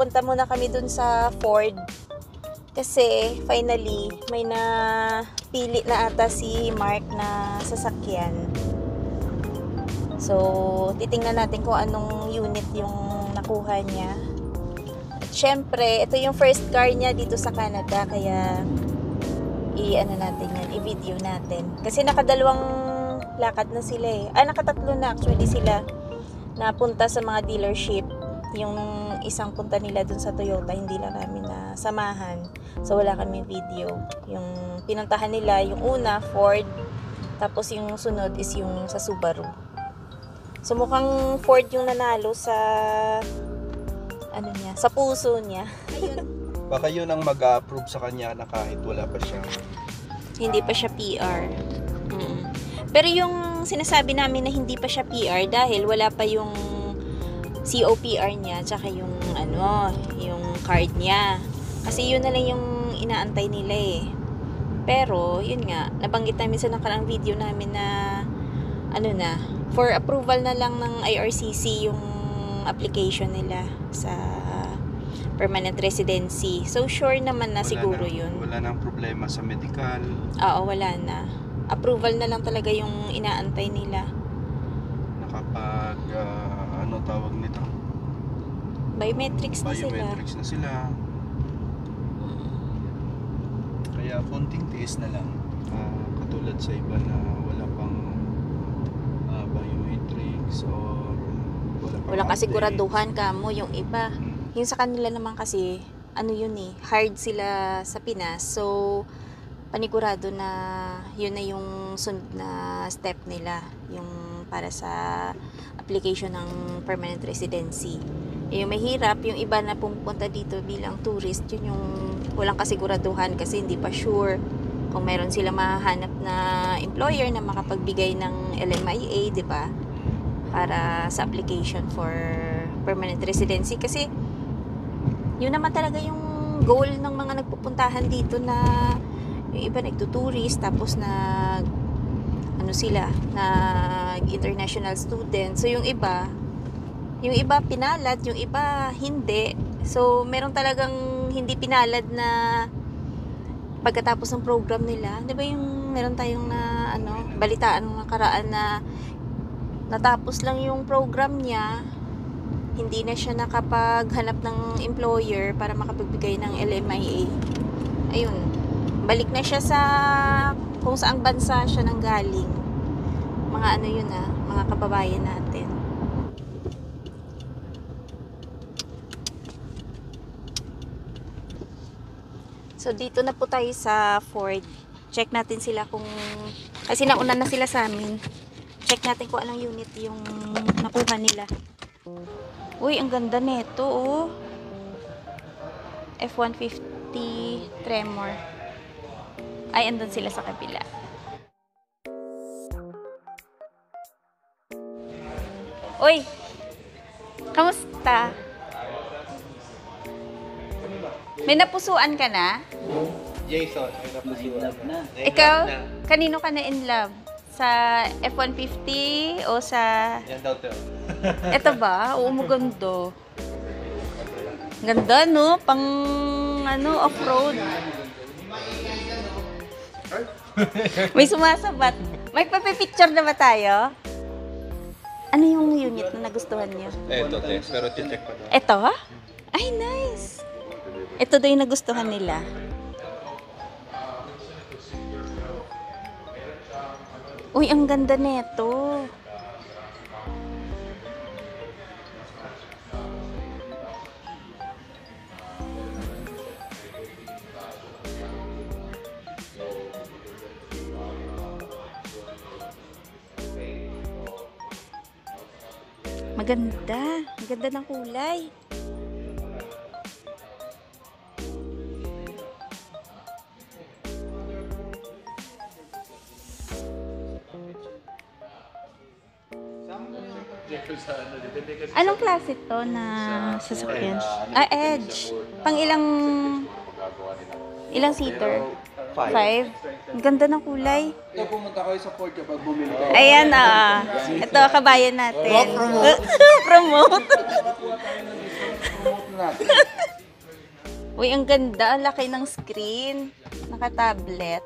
punta muna kami dun sa Ford. Kasi finally, may napili na ata si Mark na sasakyan. So, titingnan natin kung anong unit yung nakuha niya. At syempre, ito yung first car niya dito sa Canada. Kaya, i-video natin. Kasi nakadalawang lakad na sila eh. Nakatatlo na actually sila na punta sa mga dealership. Yung isang punta nila dun sa Toyota, hindi lang namin na samahan. So, wala kami video. Yung pinuntahan nila, yung una, Ford. Tapos yung sunod is yung sa Subaru. So, mukhang Ford yung nanalo sa sa puso niya. Baka yun ang mag-approve sa kanya na kahit wala pa siya. Hindi pa siya PR. Pero yung sinasabi namin na hindi pa siya PR dahil wala pa yung COPR niya tsaka yung yung card niya. Kasi yun na lang yung inaantay nila eh. Pero yun nga, nabanggit namin sa nakaraang video namin na for approval na lang ng IRCC yung application nila sa permanent residency. So sure naman na siguro yun. Wala nang problema sa medical. Oo, wala na. Approval na lang talaga yung inaantay nila. Nakapag tawag nito? Biometrics na sila. Biometrics na sila. Kaya konting tiis na lang. Katulad sa iba na wala pang biometrics or wala kasiguraduhan kamo yung iba. Yung sa kanila naman kasi hard sila sa Pinas. So panigurado na yun na yung sunod na step nila, yung para sa application ng permanent residency. Yung mahirap, yung iba na pumunta dito bilang tourist, yun yung walang kasiguraduhan kasi hindi pa sure kung meron sila mahanap na employer na makapagbigay ng LMIA, di ba? Para sa application for permanent residency. Kasi yun naman talaga yung goal ng mga nagpupuntahan dito, na yung iba nagtuturist tapos international student. So yung iba pinalad, yung iba hindi. So meron talagang hindi pinalad na pagkatapos ng program nila. 'Di ba yung meron tayong balitaan ng nakaraan na natapos lang yung program niya, hindi na siya nakapaghanap ng employer para makapagbigay ng LMIA. Ayun, balik na siya sa kung saang bansa siya nanggaling. Mga mga kababayan natin. So dito na po tayo sa Ford. Check natin sila kasi nauna na sila sa amin. Check natin kung anong unit yung nakuha nila. Uy, ang ganda nito, oh. F-150 Tremor. Ay, andun sila sa kabila. Uy, kamusta? May napusuan ka na? Jason, may napusuan na. Ikaw, kanino ka na in love? Sa F-150 o sa... Yan daw to. Ito ba? Oo, maganda. Ganda, no? Pang, off-road. May sumasabat. May papipicture na ba tayo? Ano yung unit na nagustuhan niyo? Ito, pero check pa daw. Ito? Ay, nice. Ito daw yung nagustuhan nila. Uy, ang ganda nito. Maganda. Maganda ng kulay. Anong klase to na sasakyan? Edge. Pang ilang seater? 5. Ang ganda ng kulay. Ito, pumunta kayo sa Ford kapag bumili kayo. Ayan, ito, kabayan natin. Promote. Promote natin. Uy, ang ganda. Ang laki ng screen. Naka-tablet.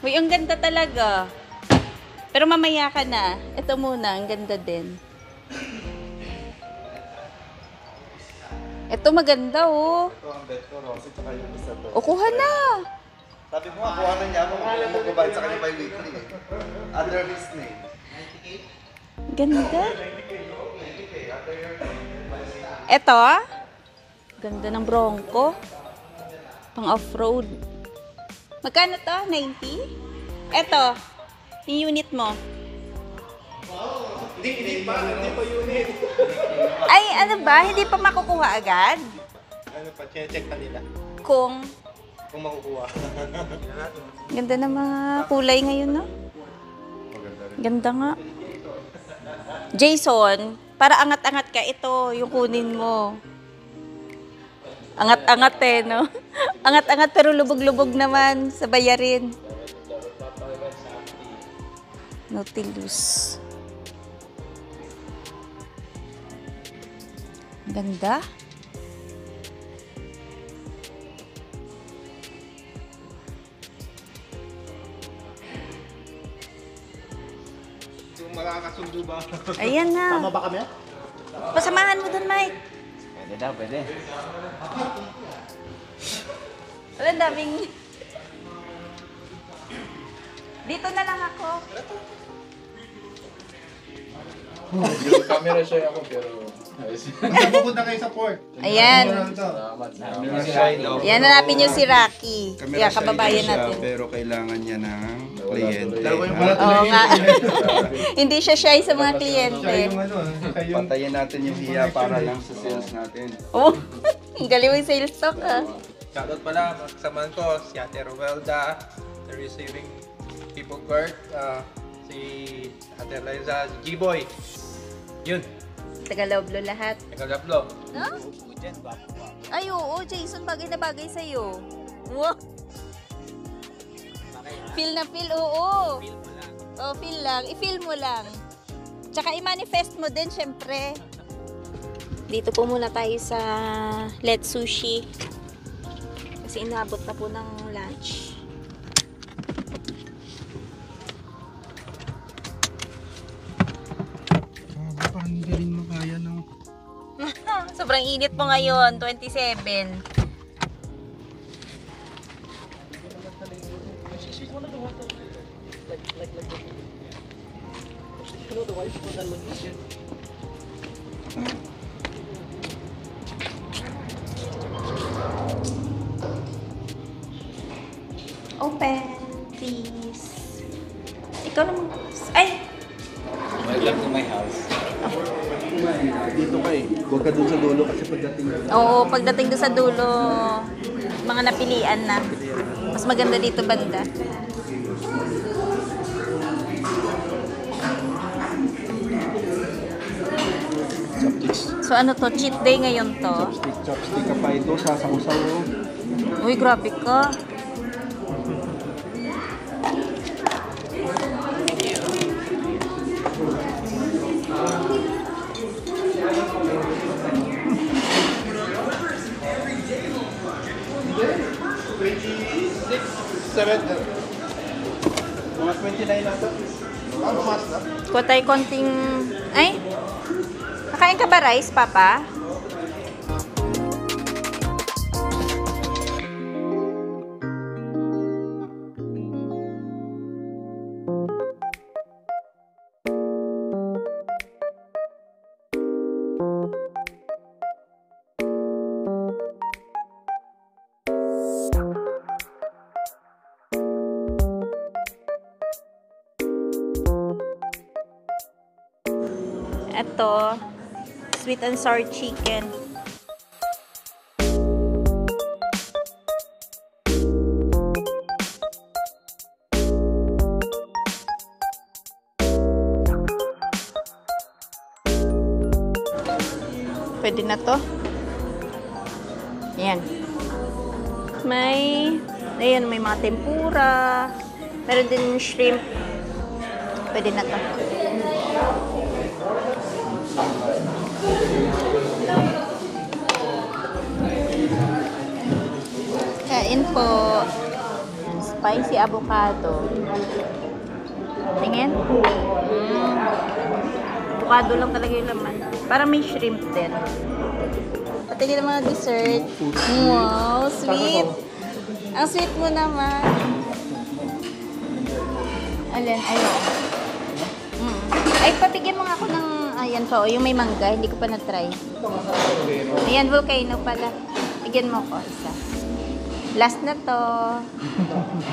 Uy, ang ganda talaga. Pero mamaya ka na. Ito muna, ang ganda din. Ito maganda, oh. Ito ang bet ko, Rosie, tsaka yung isa to. O, kuha na. Sabi mo nga, kuha na niya ako kung magbabayad sa kanya by weekly eh. Under his name. Ganda. Ito, ah. Ganda ng Bronco. Pang off-road. Magkano to? 90? Ito, yung unit mo. Hindi pa unit. Ay, ano ba? Hindi pa makukuha agad? Ano pa, check pa nila Kung makukuha. ganda ng mga kulay ngayon, no? Maganda rin. Ganda nga. Jason, para angat-angat ka, ito, yung kunin mo. Angat-angat eh, no? Angat-angat pero lubog-lubog naman sa bayarin. Nautilus. Ganda. Yung makakasundo ba? Ayan na. Tama ba kami? Pasamahan mo dun, Mike. Pwede daw, pwede. Wala, daming... Dito na lang ako. Yung camera siya ako pero... Pupunta kayo sa port. Ayan. Salamat. Yan, hanapin niyo si Rocky. Kaya kababayan natin. Pero kailangan niya ng kliyente. Oo nga. Hindi siya shy sa mga kliyente. Patayin natin yung hiya para lang sa sales natin. Oh, ang galing yung sales talk, ah. Shoutout pala, kasamahan ko, si Ate Rovelda, the receiving people court, si Ate Liza, si G-Boy. Yun, Tagaloblo lahat. nagagaplo. No? Ay, oo, Jason, bagay na bagay sa'yo. Wow. Feel na feel, oo. Oh, feel lang. I-feel mo lang. Tsaka i-manifest mo din, syempre. Dito po muna tayo sa Let's Sushi. Kasi inabot na po ng lunch. Parang hindi rin makaya ng... Sobrang init po ngayon, 27. Open, please. Ikaw naman. Ay! Welcome to my house. Dito ka eh. Huwag ka dun sa dulo kasi pagdating na. Oo, pagdating doon sa dulo, mga napilian na. Mas maganda dito banda. Chopsticks. So ano to, cheat day ngayon to? Chopstick ka pa ito, sasaw-saw. Uy, grabe ka. Mga 29 na ito. Ano mas na? Kuha tayo konting... Ay! Nakain ka ba rice, Papa? Ito, sweet and sour chicken. Pwede na to. Ayan. May mga tempura. Meron din shrimp. Pwede na to. Kain po. Spicy avocado. Tingin. Avocado lang talaga yung laman. Parang may shrimp din. Pati din ang mga dessert. Wow, sweet. Ang sweet mo naman. Alin, ayun. Ay, patigyan mo nga ako ng, ayan po, yung may mangga. Hindi ko pa na-try. Ayan, volcano pala. Bigyan mo ko isa. Last na to.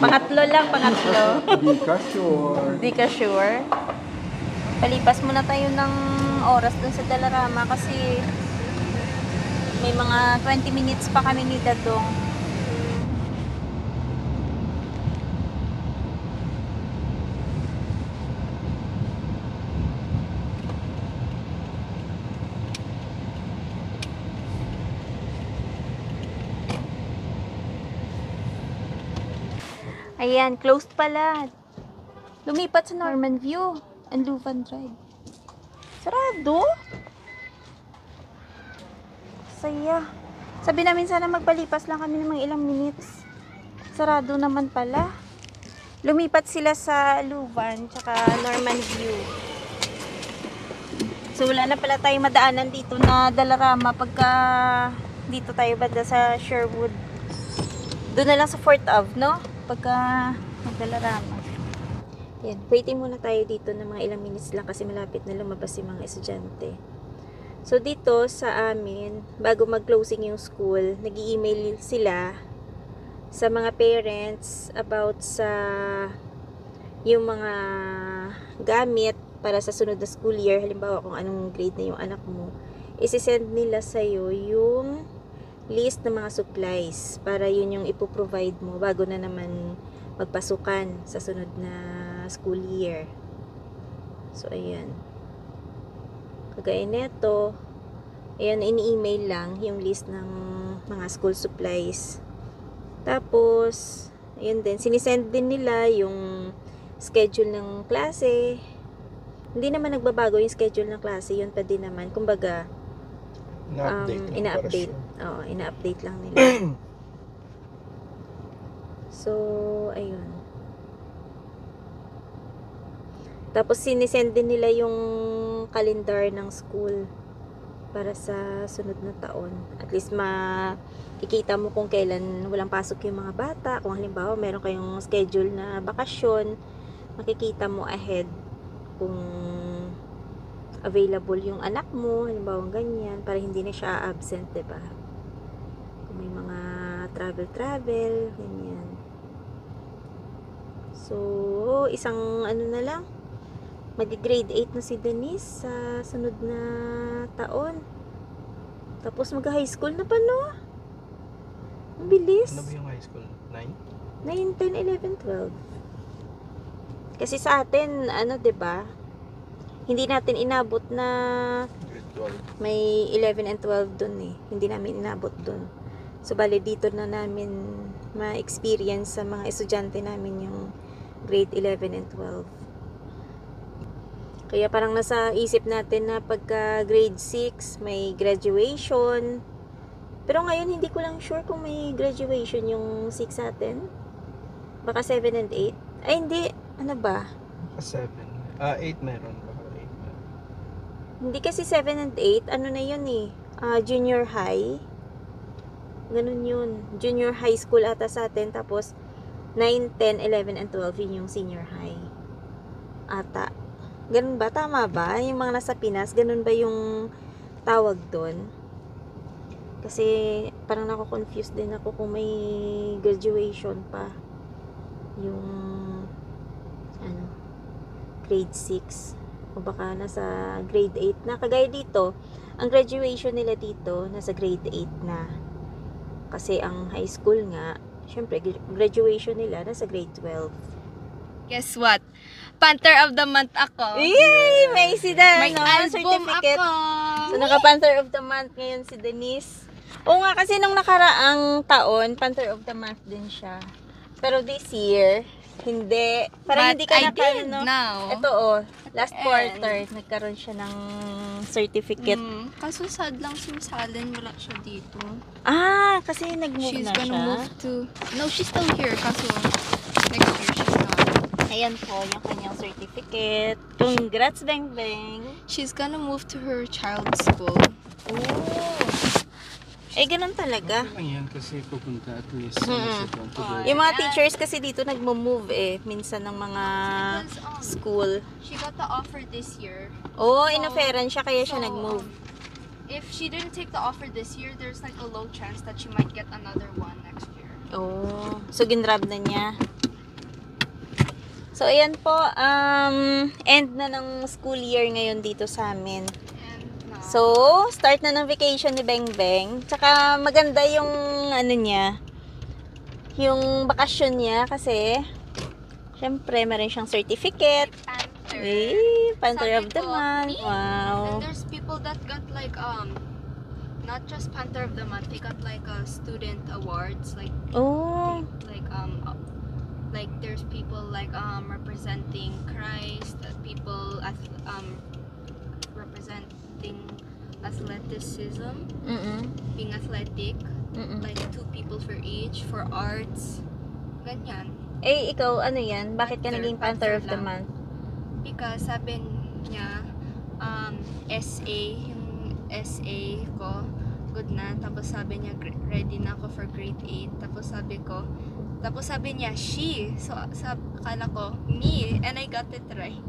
Pangatlo lang, pangatlo. Di ka sure. Di ka sure? Palipas muna tayo ng oras dun sa Dalarama kasi may mga 20 minutes pa kami ni Dadong. Ayan, closed pala. Lumipat sa Norman View and Luvan Drive. Sarado? Saya. Sabi namin sana magpalipas lang kami ng mga ilang minutes. Sarado naman pala. Lumipat sila sa Luvan tsaka Norman View. So wala na pala tayong madaanan dito na Dalarama pagka dito tayo banda sa Sherwood. Doon na lang sa 4th Ave, no? Pagka Dalarama. Yan, waiting muna tayo dito ng mga ilang minutes lang kasi malapit na lumabas yung mga estudyante. So dito sa amin, bago mag-closing yung school, nag-i-email sila sa mga parents about sa yung mga gamit para sa sunod na school year. Halimbawa kung anong grade na yung anak mo, isi-send nila sa'yo yung list ng mga supplies para yun yung ipoprovide mo bago na naman magpasukan sa sunod na school year. So ayan, kagaya neto, ayan, ini-email lang yung list ng mga school supplies. Tapos ayun din, sinisend din nila yung schedule ng klase. Hindi naman nagbabago yung schedule ng klase, yun pa din naman, kumbaga ina-update. Oo, ina-update lang nila. So, ayun. Tapos, sinisend din nila yung calendar ng school para sa sunod na taon. At least, makikita mo kung kailan walang pasok yung mga bata. Kung halimbawa, meron kayong schedule na bakasyon, makikita mo ahead kung available yung anak mo, halimbawa ganyan, para hindi na siya absent, diba? Kung may mga travel, ganyan. So, isang ano na lang, mag-grade 8 na si Denise sa sunod na taon. Tapos mag-high school na pa, no? Ang bilis. Ano ba yung high school? 9? 9, 10, 11, 12. Kasi sa atin, ano, 'di ba? Hindi natin inabot na Grade 12. may 11 and 12 dun eh. Hindi namin inabot dun. So, bali dito na namin ma-experience sa mga estudyante namin yung grade 11 and 12. Kaya parang nasa isip natin na pagka grade 6 may graduation. Pero ngayon hindi ko lang sure kung may graduation yung 6 natin. Baka 7 and 8. Ay hindi, ano ba? 7. 8 meron. Baka 8 meron. Hindi kasi 7 and 8, ano na yun eh. Junior high. Ganun yun. Junior high school ata sa atin. Tapos 9, 10, 11, and 12 yun yung senior high. Ata. Ganun ba? Tama ba? Yung mga nasa Pinas, ganun ba yung tawag doon? Kasi parang nako-confuse din ako kung may graduation pa. Yung ano, grade 6. O baka nasa grade 8 na. Kagaya dito, ang graduation nila dito, nasa grade 8 na. Kasi ang high school nga, syempre, graduation nila nasa grade 12. Guess what? Panther of the Month ako. Yay! May si Dan, May no? album Certificate. ako. So, naka-Panther of the Month ngayon si Denise. Oo nga, kasi nung nakaraang taon, Panther of the Month din siya. Pero this year, Hindi. Parang But hindi ka I did no? now. Ito last And- quarter, nagkaroon siya ng certificate. Kaso sad lang si Miss Allen, wala siya dito. Ah, kasi nag-move She's na gonna siya. move to... No, she's still here. Kaso next year she's not. Ayan po, yung kanyang certificate. Congrats, Beng Beng. She's gonna move to her child's school. Oh. Eh, ganun talaga. Okay lang yan kasi pupunta at least Mm. sa doon to go. Yung mga teachers kasi dito nagmo-move minsan ng mga Because school. she got the offer this year. Oo, inoferan siya kaya siya nag-move. If she didn't take the offer this year, there's like a low chance that she might get another one next year. Oh, so ginrab na niya. So, ayan po, end na ng school year ngayon dito sa amin. And now, So, start na ng vacation ni Beng Beng. Tsaka maganda yung ano niya, yung bakasyon niya kasi syempre meron siyang certificate. Panther. Panther Sabi of the ko, month. me. Wow. And there's people that got like not just Panther of the month, they got like student awards, like Oh. like there's people like representing Christ, people representing athleticism, being athletic, like 2 people for each, for arts, ganyan. Eh, ikaw, ano yan? Bakit ka naging Panther of the lang. month? Because sabi niya, SA, yung SA ko, good na. Tapos sabi niya, ready na ako for grade 8. Tapos sabi niya, she. So, akala ko, me. And I got it right.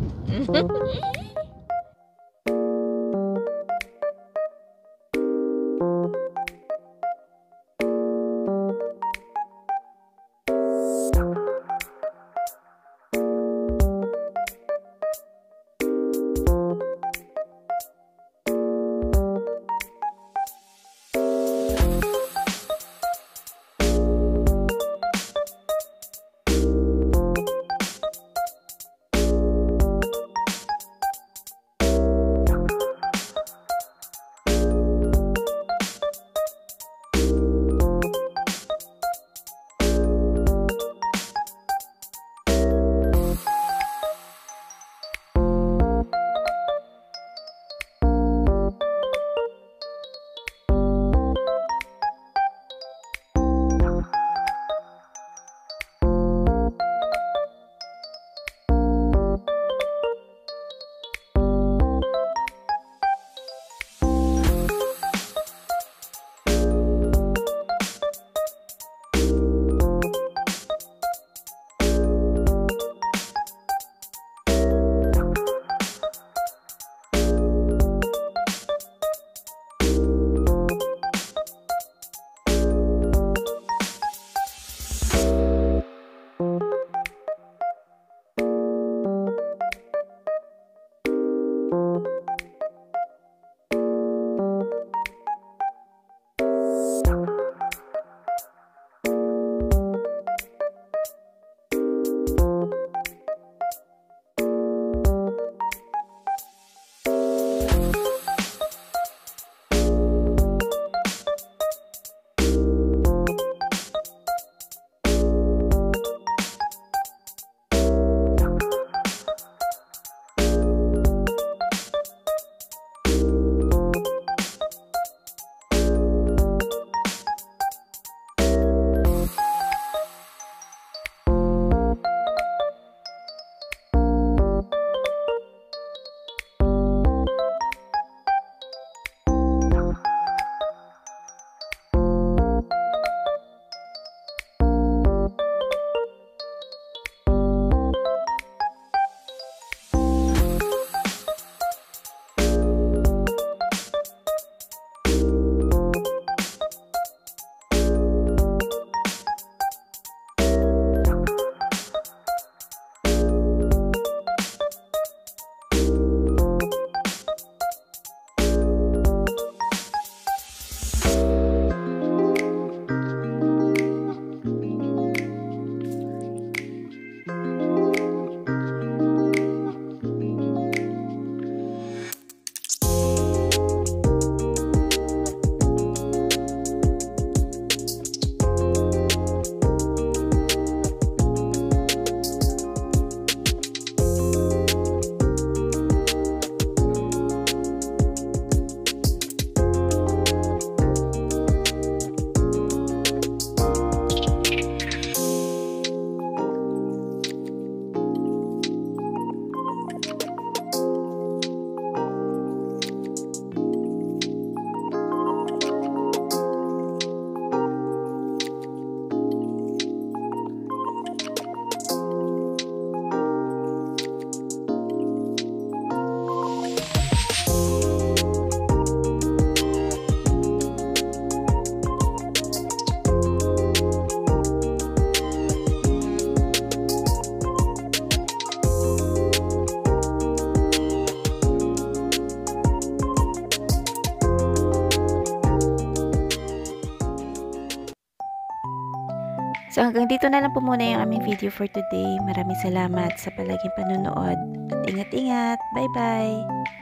So hanggang dito na lang po muna yung aming video for today. Maraming salamat sa palaging panonood. At ingat-ingat. Bye-bye!